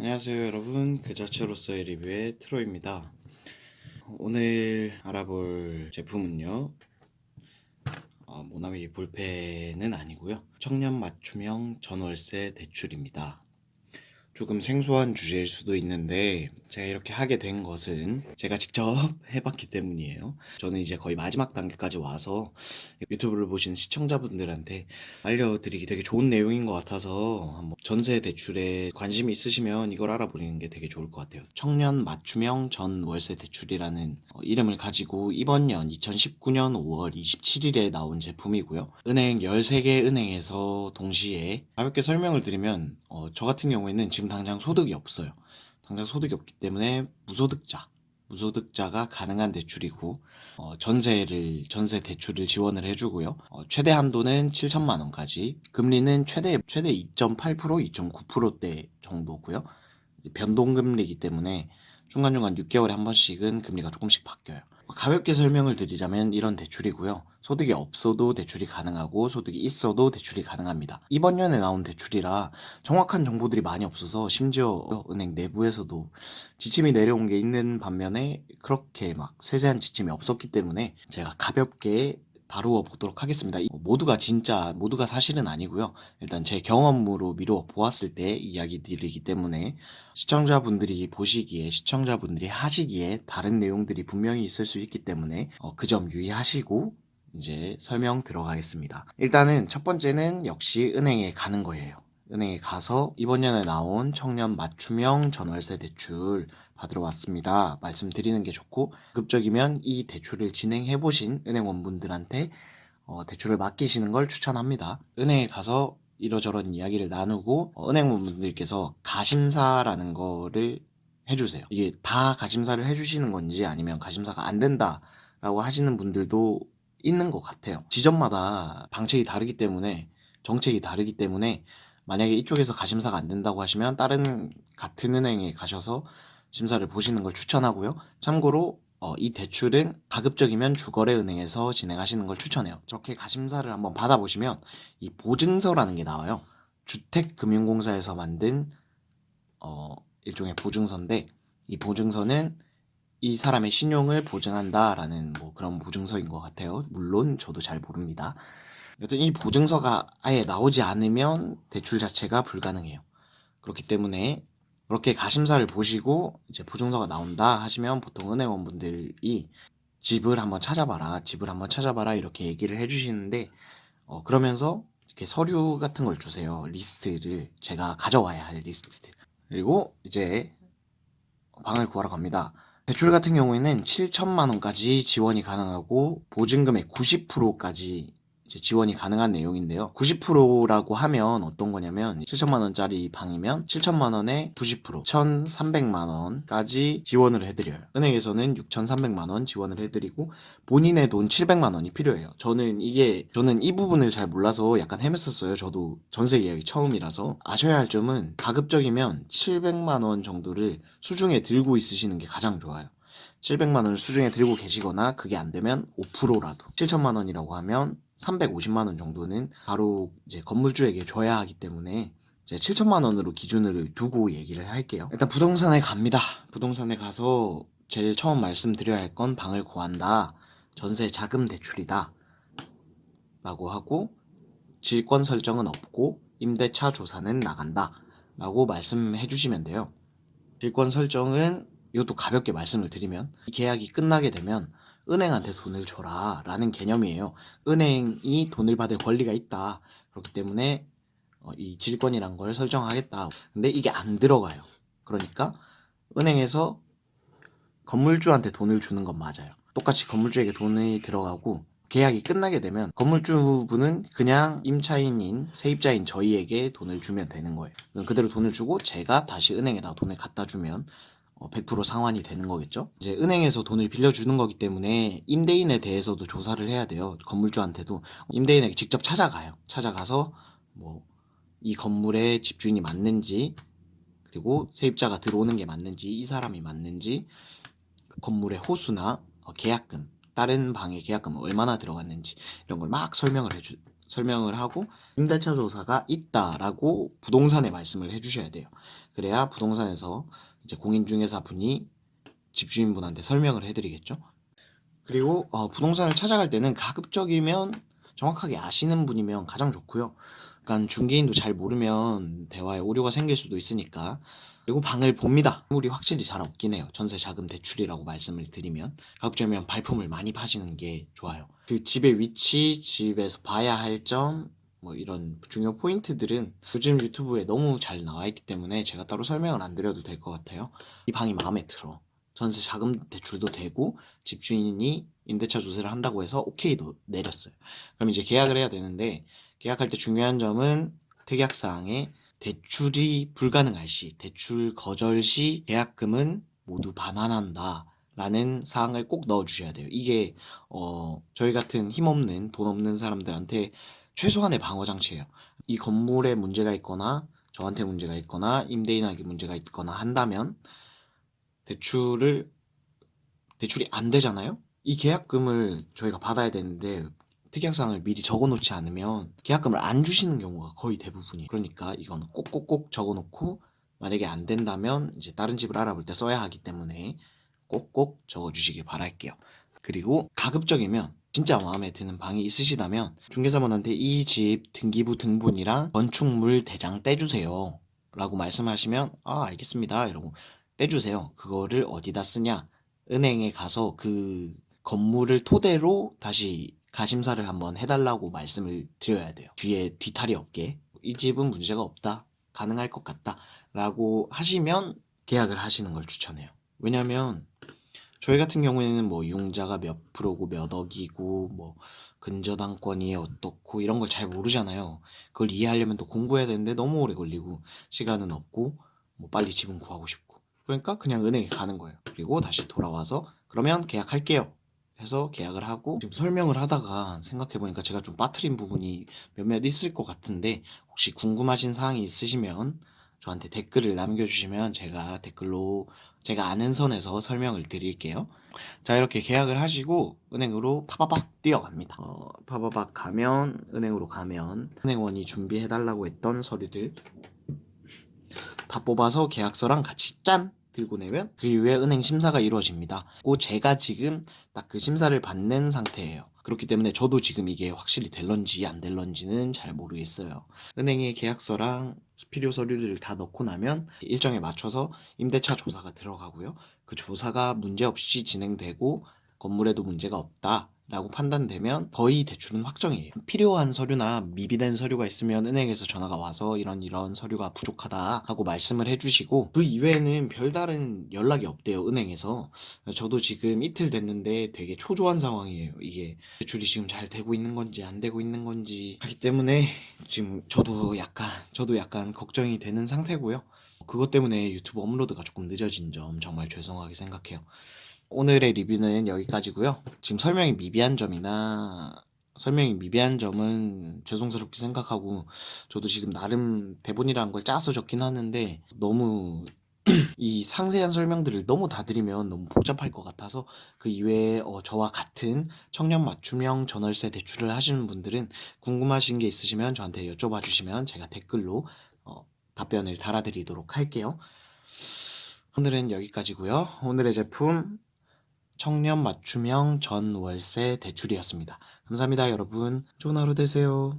안녕하세요 여러분, 그 자체로서의 리뷰의 트로입니다. 오늘 알아볼 제품은요, 모나미 볼펜은 아니고요, 청년 맞춤형 전월세 대출입니다. 조금 생소한 주제일 수도 있는데 제가 이렇게 하게 된 것은 제가 직접 해봤기 때문이에요. 저는 이제 거의 마지막 단계까지 와서 유튜브를 보시는 시청자분들한테 알려드리기 되게 좋은 내용인 것 같아서 한번 전세 대출에 관심이 있으시면 이걸 알아보는 게 되게 좋을 것 같아요. 청년 맞춤형 전 월세 대출이라는 이름을 가지고 이번 년 2019년 5월 27일에 나온 제품이고요. 은행 13개 은행에서 동시에 가볍게 설명을 드리면 저 같은 경우에는 지금 당장 소득이 없어요. 당장 소득이 없기 때문에 무소득자가 가능한 대출이고, 전세 대출을 지원을 해주고요. 최대 한도는 7천만 원까지, 금리는 최대 2.8%, 2.9%대 정도고요. 변동금리이기 때문에 중간중간 6개월에 한 번씩은 금리가 조금씩 바뀌어요. 가볍게 설명을 드리자면 이런 대출이고요. 소득이 없어도 대출이 가능하고 소득이 있어도 대출이 가능합니다. 이번 년에 나온 대출이라 정확한 정보들이 많이 없어서 심지어 은행 내부에서도 지침이 내려온 게 있는 반면에 그렇게 막 세세한 지침이 없었기 때문에 제가 가볍게 다루어 보도록 하겠습니다. 모두가 사실은 아니고요. 일단 제 경험으로 미루어 보았을 때 이야기드리기 때문에 시청자분들이 하시기에 다른 내용들이 분명히 있을 수 있기 때문에 그 점 유의하시고 이제 설명 들어가겠습니다. 일단은 첫 번째는 역시 은행에 가는 거예요. 은행에 가서 이번 년에 나온 청년 맞춤형 전월세 대출 받으러 왔습니다. 말씀드리는 게 좋고, 급적이면 이 대출을 진행해 보신 은행원분들한테 대출을 맡기시는 걸 추천합니다. 은행에 가서 이러저런 이야기를 나누고 은행원분들께서 가심사라는 거를 해주세요. 이게 다 가심사를 해주시는 건지 아니면 가심사가 안 된다라고 하시는 분들도 있는 것 같아요. 지점마다 방책이 다르기 때문에, 정책이 다르기 때문에 만약에 이쪽에서 가심사가 안 된다고 하시면 다른 같은 은행에 가셔서 심사를 보시는 걸 추천하고요. 참고로 이 대출은 가급적이면 주거래은행에서 진행하시는 걸 추천해요. 저렇게 가심사를 한번 받아보시면 이 보증서라는 게 나와요. 주택금융공사에서 만든 일종의 보증서인데, 이 보증서는 이 사람의 신용을 보증한다라는 뭐 그런 보증서인 것 같아요. 물론 저도 잘 모릅니다. 여튼 이 보증서가 아예 나오지 않으면 대출 자체가 불가능해요. 그렇기 때문에 그렇게 가심사를 보시고 이제 보증서가 나온다 하시면 보통 은행원분들이 집을 한번 찾아봐라 이렇게 얘기를 해주시는데, 그러면서 이렇게 서류 같은 걸 주세요. 리스트를, 제가 가져와야 할 리스트들. 그리고 이제 방을 구하러 갑니다. 대출 같은 경우에는 7천만 원까지 지원이 가능하고 보증금의 90%까지 이제 지원이 가능한 내용인데요. 90%라고 하면 어떤 거냐면 7천만 원짜리 방이면 7천만 원에 90%, 1,300만 원까지 지원을 해드려요. 은행에서는 6,300만 원 지원을 해드리고 본인의 돈 700만 원이 필요해요. 저는 이 부분을 잘 몰라서 약간 헤맸었어요. 저도 전세 계약이 처음이라서. 아셔야 할 점은 가급적이면 700만 원 정도를 수중에 들고 있으시는 게 가장 좋아요. 700만 원을 수중에 들고 계시거나 그게 안 되면 5%라도, 7천만 원이라고 하면 350만 원 정도는 바로 이제 건물주에게 줘야 하기 때문에 이제 7천만 원으로 기준을 두고 얘기를 할게요. 일단 부동산에 갑니다. 부동산에 가서 제일 처음 말씀드려야 할 건 방을 구한다, 전세 자금 대출이다 라고 하고, 질권 설정은 없고 임대차 조사는 나간다 라고 말씀해 주시면 돼요. 질권 설정은, 이것도 가볍게 말씀을 드리면, 이 계약이 끝나게 되면 은행한테 돈을 줘라 라는 개념이에요. 은행이 돈을 받을 권리가 있다. 그렇기 때문에 이 질권이란 걸 설정하겠다. 근데 이게 안 들어가요. 그러니까 은행에서 건물주한테 돈을 주는 건 맞아요. 똑같이 건물주에게 돈이 들어가고, 계약이 끝나게 되면 건물주분은 그냥 임차인인 세입자인 저희에게 돈을 주면 되는 거예요. 그대로 돈을 주고 제가 다시 은행에다 돈을 갖다 주면 100% 상환이 되는 거겠죠. 이제 은행에서 돈을 빌려주는 거기 때문에 임대인에 대해서도 조사를 해야 돼요. 건물주한테도 임대인에게 직접 찾아가서 뭐 이 건물의 집주인이 맞는지, 그리고 세입자가 들어오는 게 맞는지, 이 사람이 맞는지, 건물의 호수나 계약금, 다른 방의 계약금 얼마나 들어갔는지 이런 걸 막 설명을 하고 임대차 조사가 있다라고 부동산에 말씀을 해주셔야 돼요. 그래야 부동산에서 이제 공인중개사분이 집주인분한테 설명을 해드리겠죠. 그리고 부동산을 찾아갈 때는 가급적이면 정확하게 아시는 분이면 가장 좋고요. 그러니까 중개인도 잘 모르면 대화에 오류가 생길 수도 있으니까. 그리고 방을 봅니다. 매물이 확실히 잘 없긴 해요. 전세 자금 대출이라고 말씀을 드리면 가급적이면 발품을 많이 파시는 게 좋아요. 그 집의 위치, 집에서 봐야 할 점, 뭐 이런 중요 포인트들은 요즘 유튜브에 너무 잘 나와 있기 때문에 제가 따로 설명을 안 드려도 될 것 같아요. 이 방이 마음에 들어. 전세 자금 대출도 되고 집주인이 임대차 조세를 한다고 해서 오케이도 내렸어요. 그럼 이제 계약을 해야 되는데 계약할 때 중요한 점은 특약사항에 대출이 불가능할 시, 대출 거절 시 계약금은 모두 반환한다 라는 사항을 꼭 넣어주셔야 돼요. 이게 저희 같은 힘없는 돈 없는 사람들한테 최소한의 방어장치예요. 이 건물에 문제가 있거나 저한테 문제가 있거나 임대인에게 문제가 있거나 한다면 대출이 안 되잖아요? 이 계약금을 저희가 받아야 되는데 특약사항을 미리 적어놓지 않으면 계약금을 안 주시는 경우가 거의 대부분이에요. 그러니까 이건 꼭꼭꼭 적어놓고 만약에 안 된다면 이제 다른 집을 알아볼 때 써야 하기 때문에 꼭꼭 적어주시길 바랄게요. 그리고 가급적이면 진짜 마음에 드는 방이 있으시다면 중개사분한테 이 집 등기부 등본이랑 건축물 대장 떼주세요 라고 말씀하시면 알겠습니다 이러고 떼주세요. 그거를 어디다 쓰냐? 은행에 가서 그 건물을 토대로 다시 가심사를 한번 해달라고 말씀을 드려야 돼요. 뒤에 뒤탈이 없게 이 집은 문제가 없다, 가능할 것 같다 라고 하시면 계약을 하시는 걸 추천해요. 왜냐면 저희 같은 경우에는 뭐 융자가 몇 프로고 몇 억이고 뭐 근저당권이 어떻고 이런 걸 잘 모르잖아요. 그걸 이해하려면 또 공부해야 되는데 너무 오래 걸리고 시간은 없고 뭐 빨리 집은 구하고 싶고 그러니까 그냥 은행에 가는 거예요. 그리고 다시 돌아와서 그러면 계약할게요 해서 계약을 하고 지금 설명을 하다가 생각해보니까 제가 좀 빠뜨린 부분이 몇몇 있을 것 같은데 혹시 궁금하신 사항이 있으시면 저한테 댓글을 남겨주시면 제가 댓글로 제가 아는 선에서 설명을 드릴게요. 자, 이렇게 계약을 하시고 은행으로 파바박 뛰어갑니다. 파바박 가면 은행으로 가면 은행원이 준비해달라고 했던 서류들 다 뽑아서 계약서랑 같이 짠! 들고 내면 그 이후에 은행 심사가 이루어집니다. 그 제가 지금 딱 그 심사를 받는 상태예요. 그렇기 때문에 저도 지금 이게 확실히 될런지 안 될런지는 잘 모르겠어요. 은행에 계약서랑 필요 서류들을 다 넣고 나면 일정에 맞춰서 임대차 조사가 들어가고요. 그 조사가 문제없이 진행되고 건물에도 문제가 없다 라고 판단되면 거의 대출은 확정이에요. 필요한 서류나 미비된 서류가 있으면 은행에서 전화가 와서 이런 서류가 부족하다 하고 말씀을 해주시고 그 이외에는 별다른 연락이 없대요, 은행에서. 저도 지금 이틀 됐는데 되게 초조한 상황이에요. 이게 대출이 지금 잘 되고 있는 건지 안 되고 있는 건지 하기 때문에 지금 저도 약간 걱정이 되는 상태고요. 그것 때문에 유튜브 업로드가 조금 늦어진 점 정말 죄송하게 생각해요. 오늘의 리뷰는 여기까지고요. 지금 설명이 미비한 점은 죄송스럽게 생각하고 저도 지금 나름 대본이라는 걸 짜서 적긴 하는데 너무 이 상세한 설명들을 너무 다 드리면 너무 복잡할 것 같아서 그 이외에 저와 같은 청년 맞춤형 전월세 대출을 하시는 분들은 궁금하신 게 있으시면 저한테 여쭤봐 주시면 제가 댓글로 답변을 달아드리도록 할게요. 오늘은 여기까지고요. 오늘의 제품 청년 맞춤형 전월세 대출이었습니다. 감사합니다, 여러분. 좋은 하루 되세요.